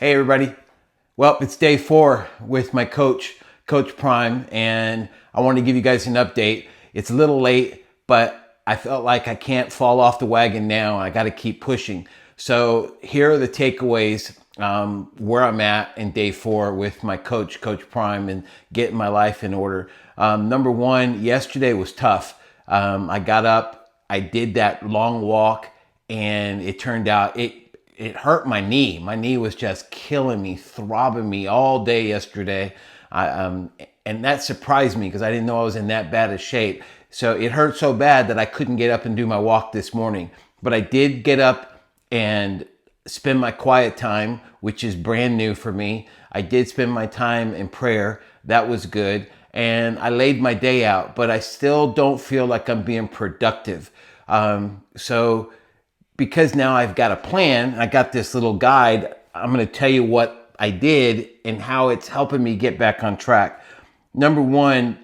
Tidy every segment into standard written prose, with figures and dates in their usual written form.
Hey everybody. Well, it's day 4 with my coach, Coach Prime, and I want to give you guys an update. It's a little late, but I felt like I can't fall off the wagon now. I got to keep pushing. So here are the takeaways where I'm at in day 4 with my coach, Coach Prime, and getting my life in order. Number 1, yesterday was tough. I got up, I did that long walk, and it turned out it hurt my knee. My knee was just killing me, throbbing me all day yesterday. And that surprised me because I didn't know I was in that bad a shape. So it hurt so bad that I couldn't get up and do my walk this morning. But I did get up and spend my quiet time, which is brand new for me. I did spend my time in prayer. That was good. And I laid my day out, but I still don't feel like I'm being productive. So because now I've got a plan, I got this little guide, I'm going to tell you what I did and how it's helping me get back on track. Number 1,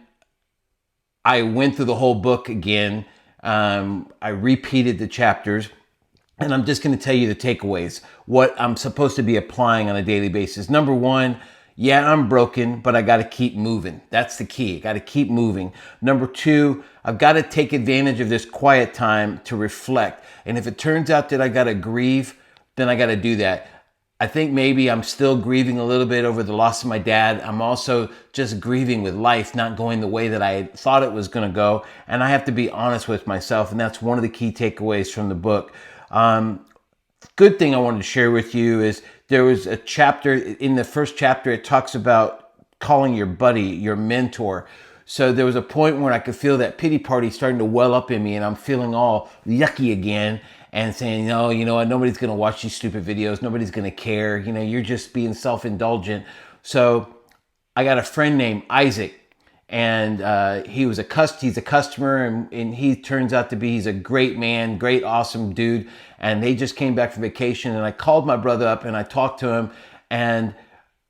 I went through the whole book again. I repeated the chapters, and I'm just going to tell you the takeaways, what I'm supposed to be applying on a daily basis. Number 1, yeah, I'm broken, but I got to keep moving. That's the key. I got to keep moving. Number 2, I've got to take advantage of this quiet time to reflect. And if it turns out that I got to grieve, then I got to do that. I think maybe I'm still grieving a little bit over the loss of my dad. I'm also just grieving with life not going the way that I thought it was going to go. And I have to be honest with myself. And that's one of the key takeaways from the book. Good thing I wanted to share with you is there was a chapter in the first chapter. It talks about calling your buddy, your mentor. So there was a point where I could feel that pity party starting to well up in me, and I'm feeling all yucky again and saying, no, you know what? Nobody's going to watch these stupid videos. Nobody's going to care. You know, you're just being self-indulgent. So I got a friend named Isaac, and he's a customer, and he turns out to be, he's a great man, great, awesome dude. And they just came back from vacation, and I called my brother up and I talked to him, and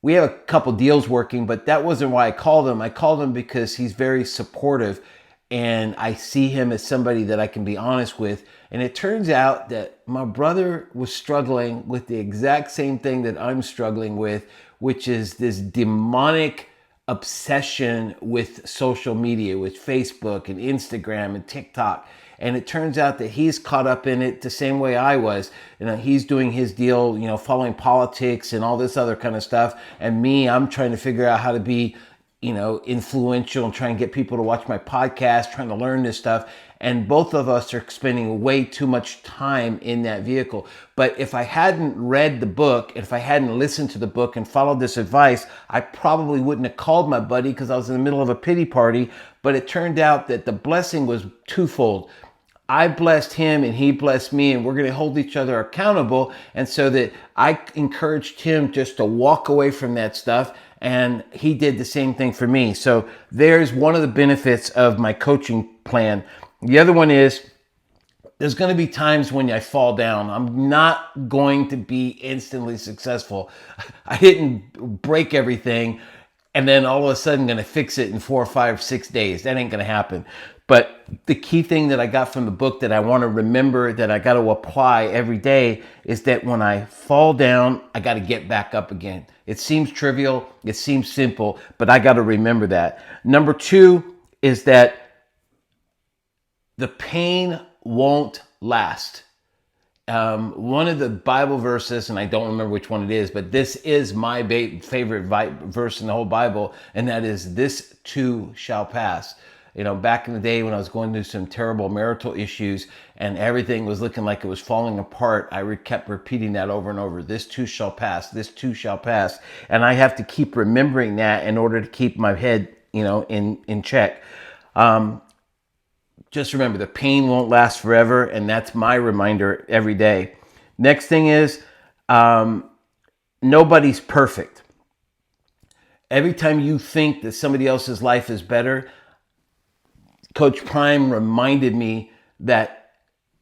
we have a couple deals working, but that wasn't why I called him. I called him because he's very supportive, and I see him as somebody that I can be honest with. And it turns out that my brother was struggling with the exact same thing that I'm struggling with, which is this demonic obsession with social media, with Facebook and Instagram and TikTok. And it turns out that he's caught up in it the same way I was. You know, he's doing his deal, you know, following politics and all this other kind of stuff. And me, I'm trying to figure out how to be, you know, influential and try and get people to watch my podcast, trying to learn this stuff. And both of us are spending way too much time in that vehicle. But if I hadn't read the book, if I hadn't listened to the book and followed this advice, I probably wouldn't have called my buddy because I was in the middle of a pity party. But it turned out that the blessing was twofold. I blessed him and he blessed me, and we're going to hold each other accountable. And so that I encouraged him just to walk away from that stuff, and he did the same thing for me. So there's one of the benefits of my coaching plan. The other one is there's going to be times when I fall down. I'm not going to be instantly successful. I didn't break everything and then all of a sudden going to fix it in 4 or 5, 6 days. That ain't going to happen. But the key thing that I got from the book that I want to remember, that I got to apply every day, is that when I fall down, I got to get back up again. It seems trivial, it seems simple, but I got to remember that. Number 2 is that the pain won't last. One of the Bible verses, and I don't remember which one it is, but this is my favorite verse in the whole Bible, and that is, "This too shall pass." You know, back in the day when I was going through some terrible marital issues and everything was looking like it was falling apart, I kept repeating that over and over. This too shall pass. This too shall pass. And I have to keep remembering that in order to keep my head, you know, in check. Just remember, the pain won't last forever, and that's my reminder every day. Next thing is, nobody's perfect. Every time you think that somebody else's life is better, Coach Prime reminded me that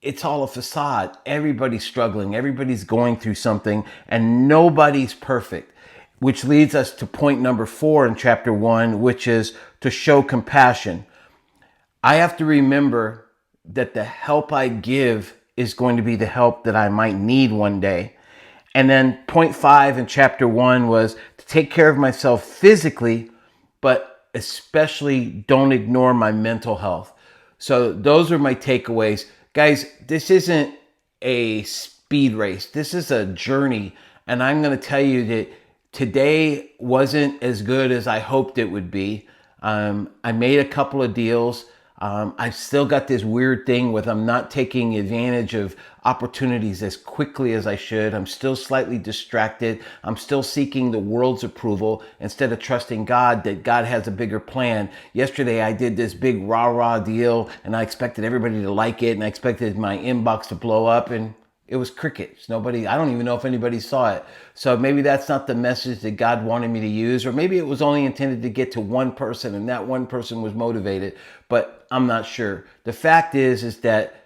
it's all a facade. Everybody's struggling. Everybody's going through something, and nobody's perfect. Which leads us to point number 4 in chapter 1, which is to show compassion. I have to remember that the help I give is going to be the help that I might need one day. And then point 5 in chapter 1 was to take care of myself physically, but especially don't ignore my mental health. So those are my takeaways. Guys, this isn't a speed race. This is a journey. And I'm going to tell you that today wasn't as good as I hoped it would be. I made a couple of deals. I've still got this weird thing with I'm not taking advantage of opportunities as quickly as I should. I'm still slightly distracted. I'm still seeking the world's approval instead of trusting God that God has a bigger plan. Yesterday I did this big rah-rah deal and I expected everybody to like it and I expected my inbox to blow up, and it was crickets. Nobody, I don't even know if anybody saw it. So maybe that's not the message that God wanted me to use, or maybe it was only intended to get to one person and that one person was motivated, but I'm not sure. The fact is that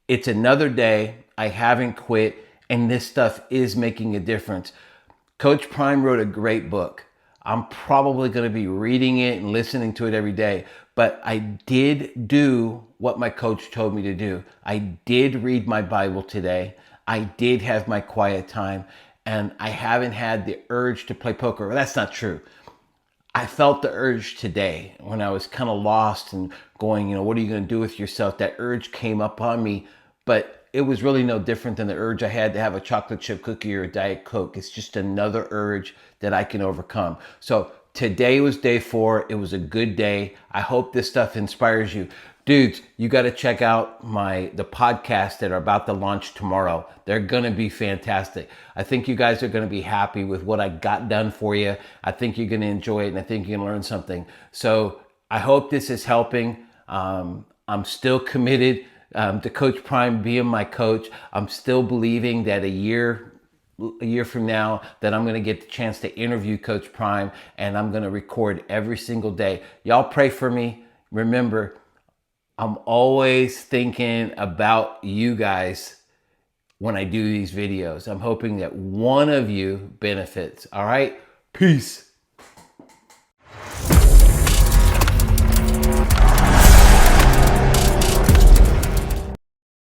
it's another day. I haven't quit, and this stuff is making a difference. Coach Prime wrote a great book. I'm probably going to be reading it and listening to it every day. But I did do what my coach told me to do. I did read my Bible today. I did have my quiet time. And I haven't had the urge to play poker. Well, that's not true. I felt the urge today when I was kind of lost and going, what are you going to do with yourself? That urge came up on me. But it was really no different than the urge I had to have a chocolate chip cookie or a Diet Coke. It's just another urge that I can overcome. So today was day 4. It was a good day. I hope this stuff inspires you. Dudes, you got to check out the podcasts that are about to launch tomorrow. They're going to be fantastic. I think you guys are going to be happy with what I got done for you. I think you're going to enjoy it, and I think you can learn something. So I hope this is helping. I'm still committed to Coach Prime being my coach. I'm still believing that a year from now that I'm going to get the chance to interview Coach Prime, and I'm going to record every single day. Y'all pray for me. Remember, I'm always thinking about you guys when I do these videos. I'm hoping that one of you benefits. All right? Peace.